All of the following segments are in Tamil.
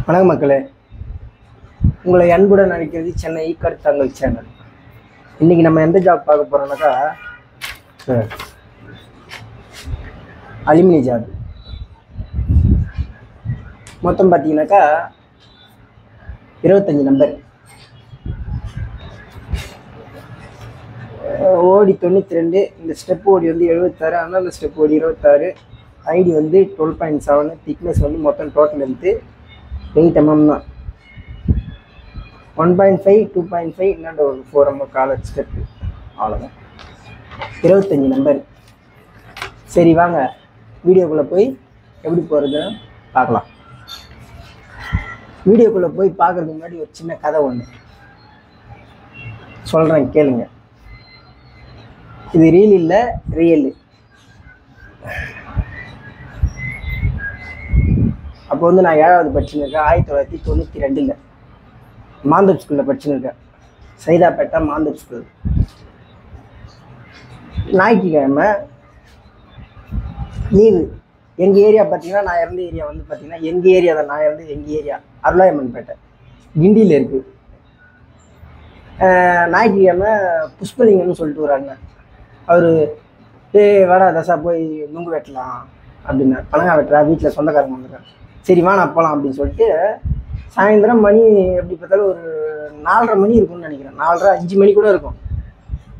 வணக்கம் மக்களே, உங்களை அன்புடன் அழைக்கிறது சென்னை கருத்தங்கள் சேனல். இன்னைக்கு நம்ம எந்த ஜாப் பார்க்க போறோம்னாக்கா அலுமினி ஜாப். மொத்தம் பார்த்தீங்கன்னாக்கா 25 நம்பர், ஓடி 92, இந்த ஸ்டெப் ஓடி வந்து 76, அந்தந்த ஸ்டெப் ஓடி 26, ஐடி வந்து 12.7, திக்னஸ் வந்து மொத்தம் டோட்டல் லென்த்து 8 mm தான். 1.5, 2.5, இல்லாண்ட ஒரு 4 mm காலேஜ் ஸ்டெப்பு, அவ்வளோதான். 25 நம்பர். சரி வாங்க வீடியோக்குள்ளே போய் எப்படி போகிறதுன்னு பார்க்கலாம். வீடியோக்குள்ளே போய் பார்க்குறதுக்கு முன்னாடி ஒரு சின்ன கதை ஒன்று சொல்கிறேன், கேளுங்க. இது ரீல் இல்லை, ரியல். அப்போ வந்து நான் 7வது படிச்சுருக்கேன். 1992 மாந்தப் ஸ்கூலில் படிச்சுருக்கேன். சைதாப்பேட்டை மாந்தப் ஸ்கூல். ஞாயிற்றுக்கிழமை லீவு. எங்கள் ஏரியா பார்த்தீங்கன்னா, நான் இருந்த ஏரியா வந்து பார்த்தீங்கன்னா எங்கள் ஏரியா தான். நான் இருந்து எங்கள் ஏரியா அருளாயம்மன்பேட்டை கிண்டியில் இருக்குது. ஞாயிற்றுக்கிழமை புஷ்பலிங்கம்னு சொல்லிட்டு வராங்க. அவர் வாடா தசா போய் நுங்கு வெட்டலாம் அப்படின்னா, பழங்காய் வெட்டுறா, வீட்டில் சொந்தக்காரங்க வந்துருக்காங்க. சரி வா நான் போகலாம் அப்படின்னு சொல்லிட்டு, சாயந்தரம் மணி எப்படி பார்த்தாலும் ஒரு 4:30 மணி இருக்கும்னு நினைக்கிறேன். 4:30, 5 மணி கூட இருக்கும்.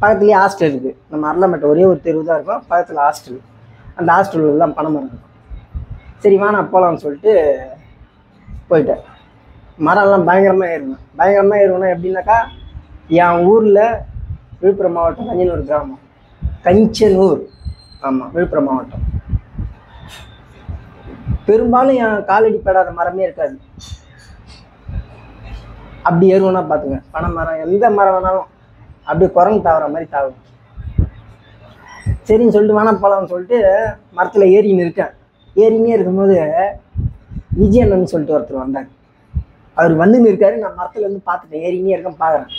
பக்கத்துலேயே ஹாஸ்டல் இருக்குது. நம்ம அருளாமேட்டை ஒரே ஒரு தெருவு தான் இருக்கும், பக்கத்தில் ஹாஸ்டல். அந்த ஹாஸ்டல்லாம் பணம் இருக்கும். சரி வா நான் போகலான்னு சொல்லிட்டு போயிட்டேன். மரம்லாம் பயங்கரமாக ஏறுவேன். பயங்கரமாக ஏறுவேன்னா எப்படின்னாக்கா, என் ஊரில் விழுப்புரம் மாவட்டம் கஞ்சனூர் கிராமம். கஞ்சனூர், ஆமாம், விழுப்புரம் மாவட்டம். பெரும்பாலும் என் காலடி படாத மரமே இருக்காது. அப்படி ஏறுவோன்னா பார்த்துங்க, பனை மரம், எந்த மரம் வேணாலும் அப்படியே குரங்கு தாவற மாதிரி தாவும். சரின்னு சொல்லிட்டு வேணாம் போகலாம்னு சொல்லிட்டு மரத்தில் ஏறின்னு இருக்கேன். ஏறினே இருக்கும்போது விஜயண்ணன்னு சொல்லிட்டு ஒருத்தர் வந்தார். அவர் வந்துன்னு இருக்காரு. நான் மரத்துலேருந்து பார்த்துட்டேன், ஏறினே இருக்கேன், பார்க்குறேன்.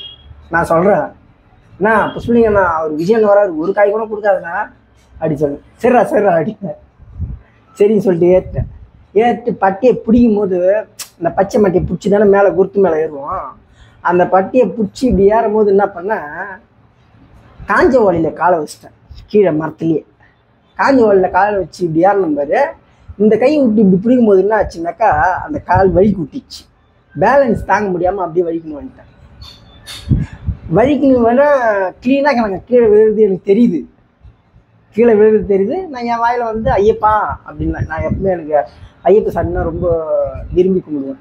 நான் சொல்கிறேன், அண்ணா புஷ்பலிங்கண்ணா, அவர் விஜயன் வராரு, ஒரு காய் கூட கொடுக்காதுண்ணா அப்படி சொல்லு. சரிடா சரிடா அடிப்பேன். சரின்னு சொல்லிட்டு ஏறிட்டேன். ஏறிட்டு பட்டியை பிடிக்கும் போது, இந்த பச்சை மட்டியை பிடிச்சி தானே மேலே குருத்து மேலே ஏறுவோம். அந்த பட்டியை பிடிச்சி இப்படி ஏறும் போது என்ன பண்ணேன், காஞ்ச ஓலையில் காலை வச்சிட்டேன். கீழே மரத்துலேயே காஞ்ச ஓலையில் காலை வச்சு இப்படி ஏறணும் பாரு. இந்த கை விட்டு இப்படி பிடிக்கும் போது என்ன ஆச்சுன்னாக்கா, அந்த கால் வலிக்கு விட்டுச்சு. பேலன்ஸ் தாங்க முடியாமல் அப்படியே வலிக்கணும் வந்துட்டேன். வலிக்கணும் வேணால் க்ளீனாக எனக்கு கீழே விழுறது எனக்கு தெரியுது. கீழே விழுறது தெரியுது. நான் என் வாயில் வந்து ஐயப்பா அப்படின்னா, நான் எப்பவுமே எனக்கு ஐயப்ப சாமின்னா ரொம்ப விரும்பி கும்பிடுவேன்.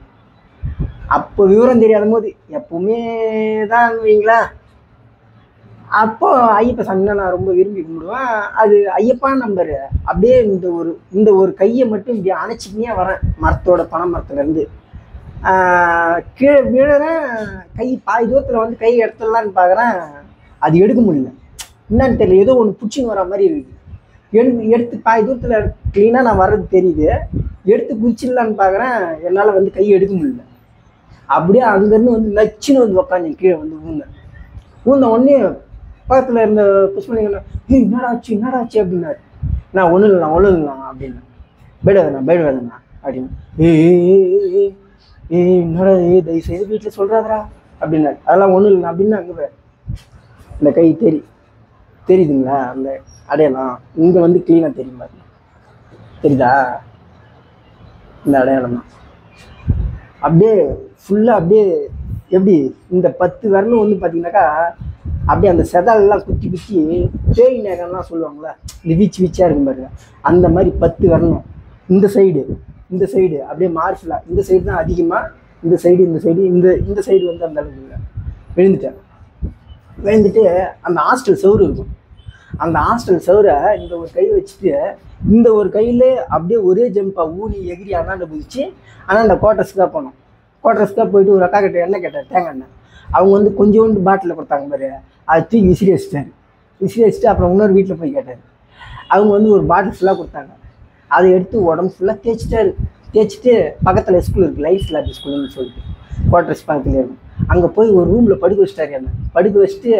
அப்போ விவரம் தெரியாத போது எப்பவுமே தான் வைங்களா, அப்போ ஐயப்ப சாமின்னா நான் ரொம்ப விரும்பி கும்பிடுவேன். அது ஐயப்பா நம்பர். அப்படியே இந்த ஒரு கையை மட்டும் இப்படி அணைச்சிக்கினே வரேன் மரத்தோட, பனை மரத்துலேருந்து கீழே விழுறேன். கை பாதி தூரத்தில் வந்து கை எடுத்துடலான்னு பார்க்குறேன், அது எடுக்க முடியல. என்னன்னு தெரியல, ஏதோ ஒன்று பிடிச்சின்னு வர மாதிரி இருக்குது. எடுத்து பாதி தூரத்தில் க்ளீனாக நான் வர்றது தெரியுது. எடுத்து குச்சிடலான்னு பார்க்குறேன், என்னால் வந்து கை எடுக்க முடியல. அப்படியே அங்கேருந்து வந்து நச்சுன்னு வந்து உக்காந்து கீழே வந்து ஊந்த உடனே பக்கத்தில் இருந்த புஷ்பலிங்க, என்னடாச்சு என்னடாச்சு அப்படின்னாரு. நான் ஒன்றும் இல்லைண்ணா அப்படின்னு. பேடு வேணுண்ணா அப்படின்னு. என்னடா தயவு செய்து வீட்டில் சொல்கிறாதரா அப்படின்னாரு. அதெல்லாம் ஒன்றும் இல்லைண்ணா அப்படின்னு. அங்கே இந்த கை தெரியுதுங்களா, அந்த அடையாளம் இங்கே வந்து க்ளீனாக தெரியும் பாருங்க, தெரியுதா? இந்த அடையாளம் தான் அப்படியே ஃபுல்லாக அப்படியே எப்படி இந்த 10 விரலும் வந்து பார்த்தீங்கன்னாக்கா, அப்படியே அந்த செதாலெல்லாம் குத்தி பேய் நேகம்லாம் சொல்லுவாங்களே, இந்த வீச்சாக இருக்கும் பாருங்க, அந்த மாதிரி 10 விரலும் இந்த சைடு அப்படியே மார்ஃபுல்லாக இந்த சைடு தான் அதிகமாக. இந்த சைடு இந்த சைடு வந்து அந்த அளவுக்கு விழுந்துட்டு அந்த ஹாஸ்டல் செவுரு இருக்கும். அந்த ஹாஸ்டல் செவரை இந்த ஒரு கை வச்சுட்டு, இந்த ஒரு கையில் அப்படியே ஒரே ஜம்பாக ஊனி எகிரி அண்ணாண்ட குதிச்சு அண்ணாண்ட குவார்ட்டர்ஸ்க்காக போனோம். குவார்ட்டர்ஸ்க்காக போயிட்டு ஒரு அக்கா கிட்ட எண்ணெய் கேட்டார், தேங்காய் எண்ணெய். அவங்க வந்து கொஞ்சோண்டு பாட்டிலில் கொடுத்தாங்க பாரு, அதை தூக்கி விசிறி வச்சுட்டு அப்புறம் இன்னொரு வீட்டில் போய் கேட்டார். அவங்க வந்து ஒரு பாட்டில் ஃபுல்லாக கொடுத்தாங்க. அதை எடுத்து உடம்பு ஃபுல்லாக தேய்ச்சிட்டு பக்கத்தில் ஸ்கூல் இருக்குது, லைஃப் லேப் ஸ்கூல்னு சொல்லிட்டு குவார்ட்டர்ஸ் பக்கத்துலேயே இருக்கும். அங்கே போய் ஒரு ரூமில் படுக்க வச்சுட்டாரு. என்ன படுக்க வச்சுட்டு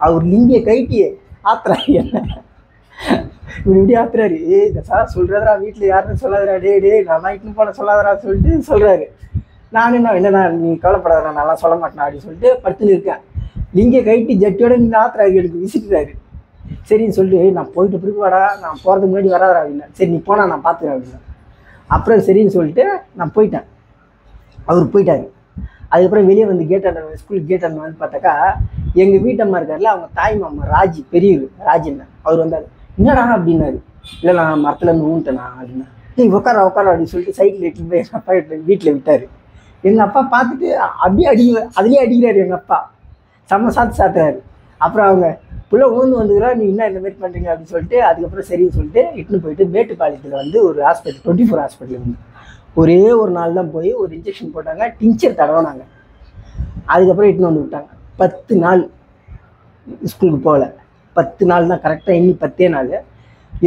அவர் லிங்கியை கைட்டி ஆத்துறாரு. என்ன இப்படி ஆத்துறாரு. இந்த சார் சொல்கிறதா வீட்டில் யாருன்னு சொல்லாதரா, டே நான் இட்டுன்னு போன சொல்லாதரா சொல்லிட்டு சொல்கிறாரு. நானும் என்ன என்னண்ணா நீ கவலைப்படாத நல்லா சொல்ல மாட்டேன் அப்படின்னு சொல்லிட்டு படுத்துன்னு இருக்கேன். லிங்க கைட்டு ஜட்டியோட நின்று ஆத்திராக்கு எனக்கு விசிட்டுறாரு. சரின்னு சொல்லிட்டு நான் போயிட்டு பிறகு வாடா, நான் போகிறதுக்கு முன்னாடி வராதா அப்படின்னா. சரி நீ போனா நான் பார்த்துக்கிறேன் அப்படின்னா. அப்புறம் சரின்னு சொல்லிட்டு நான் போயிட்டேன். அவர் போயிட்டாரு. அதுக்கப்புறம் வெளியே வந்து ஸ்கூலுக்கு கேட் அண்ணன் வந்து பார்த்தாக்கா எங்கள் வீட்டம்மா இருக்கார்ல, அவங்க தாய் மாமா ராஜி, பெரியவர் ராஜின்னு அவர் வந்தார். என்னடா அப்படின்னாரு. இல்லை நான் மரத்துலேருந்து ஊன்ட்டேண்ணா அப்படின்னா. நீ உட்கார அப்படின்னு சொல்லிட்டு சைக்கிள் எடுத்துட்டு போய் எங்கள் அப்பா வீட்டில் விட்டார். எங்கள் அப்பா பார்த்துட்டு அப்படியே அதுலேயே அடிக்கிறாரு. எங்கள் அப்பா செம்ம சாத்துறாரு. அப்புறம் அவங்க புள்ள ஊந்து வந்துக்கிறா, நீ என்ன இந்த மாதிரி பண்ணுறீங்க அப்படின்னு சொல்லிட்டு அதுக்கப்புறம் சரின்னு சொல்லிட்டு இட்டுன்னு போயிட்டு மேட்டுப்பாளையத்தில் வந்து ஒரு ஹாஸ்பிட்டல் 24 ஹாஸ்பிட்டல் வந்து ஒரே ஒரு நாள் தான் போய் ஒரு இன்ஜெக்ஷன் போட்டாங்க, டிஞ்சர் தடவினாங்க. அதுக்கப்புறம் இட்டுன்னு வந்து விட்டாங்க. 10 நாள் ஸ்கூலுக்கு போகல. 10 நாள் தான் கரெக்டாக, இன்னி 10 நாள்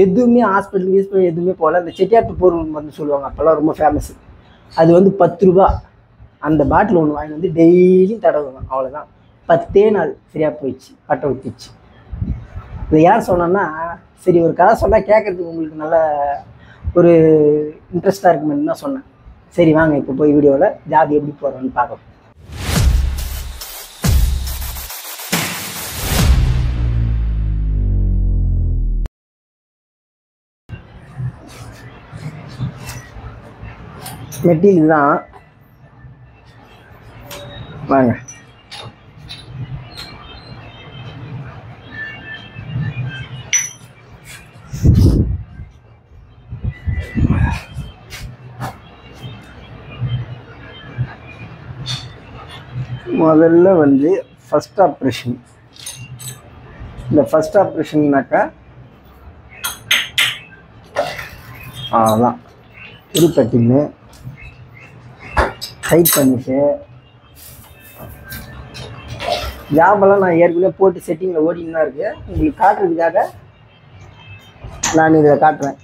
எதுவுமே ஹாஸ்பிட்டல் எதுவுமே போகல. அந்த செட்டியாட்டு பொருள் வந்து சொல்லுவாங்க, அப்போல்லாம் ரொம்ப ஃபேமஸ். அது வந்து 10 ரூபா. அந்த பாட்டில் ஒன்று வாங்கி வந்து டெய்லியும் தடவுங்க, அவ்வளோதான். 10 நாள் சரியாக போயிடுச்சு, பட்டை ஊற்றிச்சு. இதை யார் சொன்னோன்னா, சரி ஒரு கதை சொன்னால் கேட்குறதுக்கு உங்களுக்கு நல்ல ஒரு இன்ட்ரெஸ்டாக இருக்குமென்னு தான் சொன்னேன். சரி வாங்க இப்போ போய் வீடியோவில் ஜாதி எப்படி போகிறோன்னு பார்க்கலாம். மெட்டீரியல் தான் வாங்க. முதல்ல வந்து ஃபஸ்ட் ஆப்ரேஷன். இந்த ஃபஸ்ட் ஆப்ரேஷன்னாக்கா அதான் உருப்பட்டின்னு டைட் பண்ணிவிட்டு ஜாபெல்லாம் நான் ஏற்கனவே போட்டு செட்டிங்கில் ஓடின்னு தான் இருக்குது. உங்களுக்கு காட்டுறதுக்காக நான் இதில் காட்டுறேன்.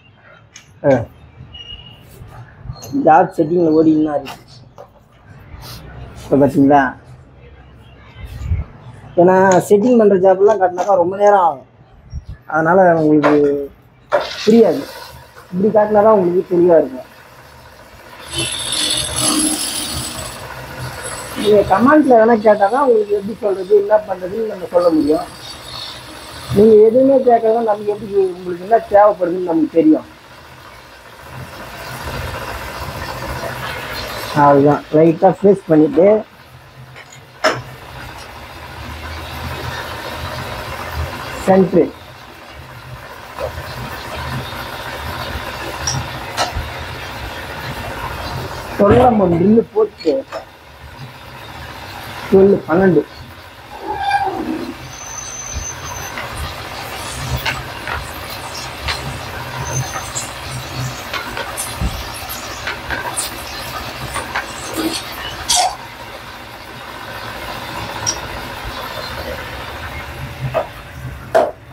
ஜாப் செட்டிங்கில் ஓடின்னு தான் இருக்குது. இப்போ பார்த்தீங்களா, ஏன்னா செட்டிங் பண்ணுற ஜாப்லாம் காட்டினாக்கா ரொம்ப நேரம் ஆகும். அதனால் உங்களுக்கு புரியாது. இப்படி காட்டினா தான் உங்களுக்கு தெளிவாக இருக்கும். நீங்கள் கமெண்ட்டில் எதனா கேட்டால் தான் உங்களுக்கு எப்படி சொல்கிறது, என்ன பண்ணுறதுன்னு நம்ம சொல்ல முடியும். நீங்கள் எதுவுமே கேட்கறதா நமக்கு எப்படி உங்களுக்கு என்ன தேவைப்படுதுன்னு நமக்கு தெரியும். அதுதான் லைட்டாக ஃபேஸ் பண்ணிவிட்டு சென்ட்ரு நம்ம பில்லு போட்டு 12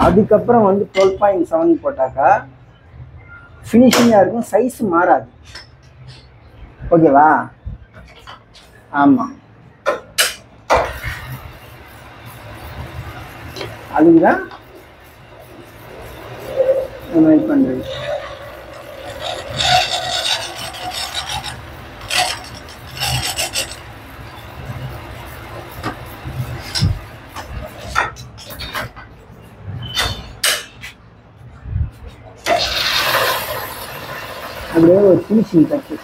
அதுக்கப்புறம் வந்து 12.7 போட்டாக்கா ஃபினிஷிங்காக இருக்கும், சைஸ் மாறாது. ஓகேவா? ஆமாம், அதுதான் வெயிட் பண்ணுறது. அப்படியே ஒரு ஃபினிஷிங் டச்சு.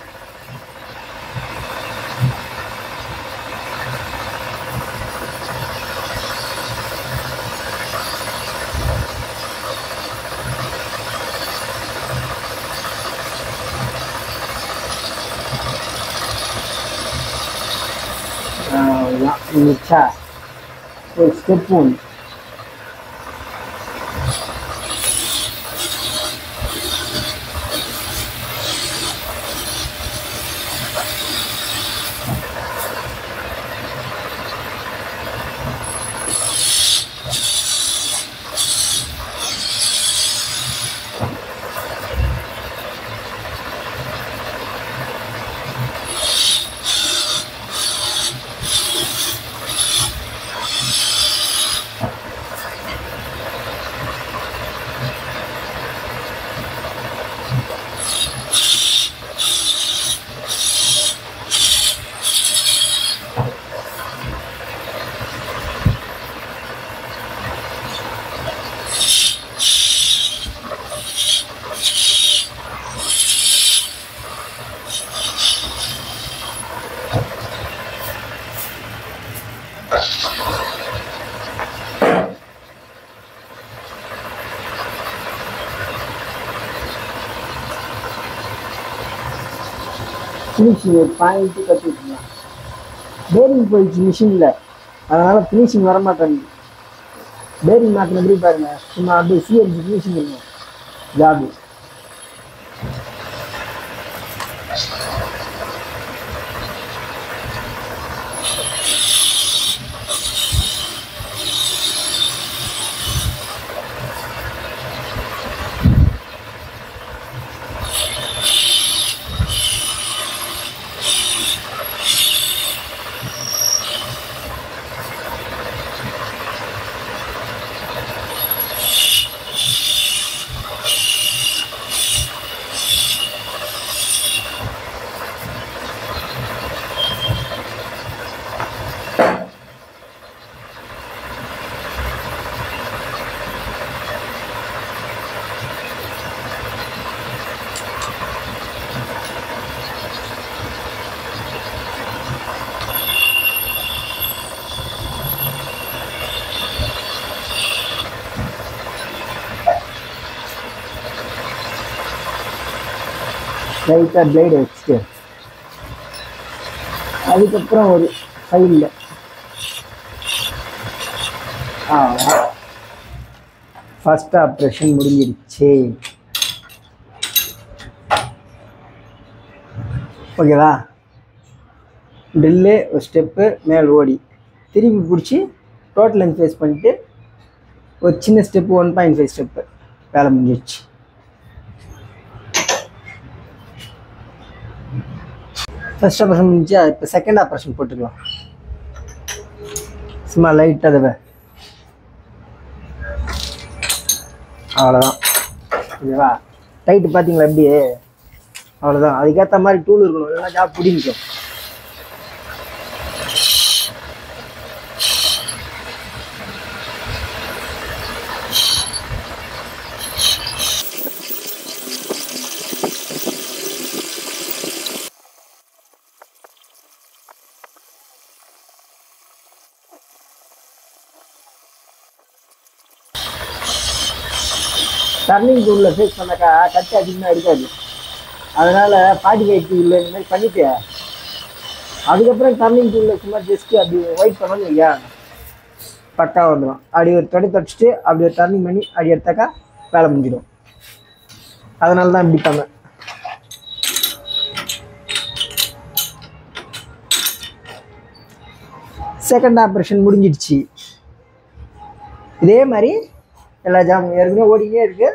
மிச்சா ஒரு ஸ்டெப் ஒன்று. ஃபினிஷிங் ஒரு பாயிண்ட்டு கற்றுக்கலாம். பேரிங் போயிடுச்சு மிஷினில், அதனால் ஃபினிஷிங் வரமாட்டேங்குது. பேரிங் மாற்றின எப்படி பாருங்கள், சும்மா அப்படியே சிஎன்சி ஃபினிஷிங் இருக்கும் ஜாபு. லைட்டாக பிளேடு வச்சுட்டு அதுக்கப்புறம் ஒரு ஃபைலில் ஃபர்ஸ்ட் ஆப்ரேஷன் முடிஞ்சிடுச்சு. ஓகேவா? ட்ரில்லு ஒரு ஸ்டெப்பு மேல் ஓடி திருப்பி பிடிச்சி டோட்டல் லென்த் ஃபேஸ் பண்ணிவிட்டு ஒரு சின்ன ஸ்டெப்பு 1.5 ஸ்டெப்பு வேலை முடிஞ்சிடுச்சு. ஃபர்ஸ்ட் ஆப்ரேஷன் முடிஞ்சு இப்போ செகண்ட் ஆப்ரேஷன் போட்டுக்கலாம். சும்மா லைட்டாக தடவை, அவ்வளோதான். ஓகேவா? டைட்டு பார்த்தீங்களா எப்படியே? அவ்வளோதான். அதுக்கேற்ற மாதிரி டூல் இருக்கணும், இல்லைன்னா ஜாப் பிடிக்கும். டர்னிங் டூலில் ஃபேஸ் பண்ணாக்கா கட்டு அதிகமாக எடுக்காது. அதனால் 45 டூலில் இந்த மாதிரி பண்ணிவிட்டு அதுக்கப்புறம் டர்னிங் டூலில் சும்மா ஜஸ்ட்டு அப்படி ஒயிட் பண்ணணும் இல்லையா, பக்கா வந்துடும். அப்படி ஒரு தொடச்சிட்டு அப்படி ஒரு டர்னிங் பண்ணி அப்படி எடுத்தாக்கா வேலை முடிஞ்சிடும். அதனால தான் இப்படி பண்ணேன். செகண்ட் ஆப்ரேஷன் முடிஞ்சிடுச்சு. இதே மாதிரி எல்லா ஜாபும் ஏற்கனவே ஓடிக்கிட்டே இருக்கு.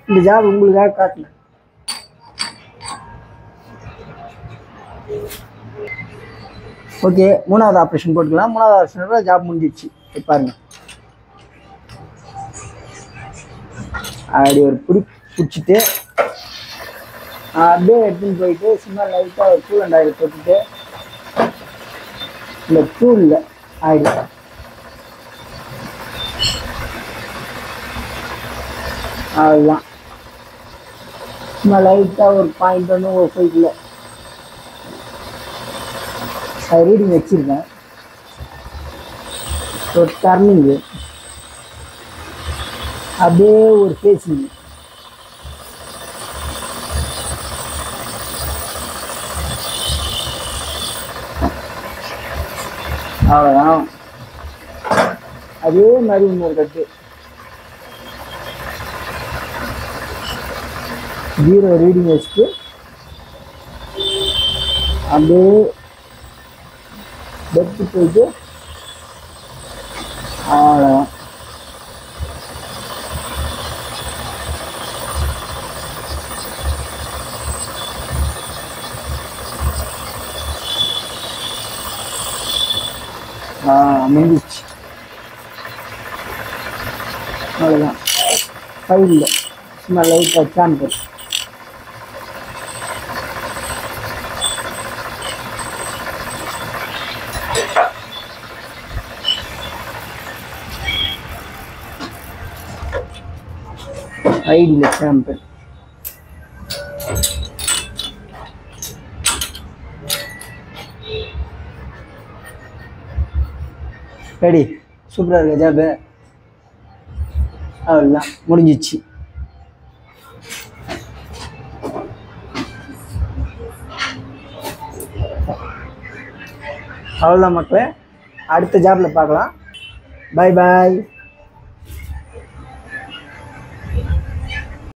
இந்த ஜாப் உங்களுக்காக காட்டினேன். ஓகே, மூணாவது ஆப்ரேஷன் போட்டுக்கலாம். மூணாவது ஆப்ரேஷன் ஜாப் முடிஞ்சிடுச்சு. பாருங்க, அப்படி ஒரு பிடிச்சிட்டு அப்படியே எடுத்துன்னு போயிட்டு சும்மா லைட்டாக ஒரு கூலண்ட் ஆயில் போட்டுட்டு இந்த டூலில் ஆயிடும். அதுதான் சும்மா லைட்டாக ஒரு 0.1 ஒரு 5 அது ரீடிங் வச்சுருக்கேன். ஒரு டர்னிங்கு அப்படியே ஒரு ஃபேஸிங் அவ்வளோதான். அதே மாதிரி இன்னொரு கட்டு 0 ரீடிங் வச்சுட்டு அப்படியே டெப்த்து போயிட்டு அவ்வளோதான். முடிஞ்சிச்சு. அவ்வளோதான். ஃபைலில் சும்மா லைட்டாக சாம்பர் ஐடியில் சாம்பிள் ரெடி. சூப்பராக இருக்கு ஜாபு. அவ்வளோதான், முடிஞ்சிச்சு. அவ்வளோதான் மக்களே, அடுத்த ஜாப்ல பார்க்கலாம். பாய் பாய்.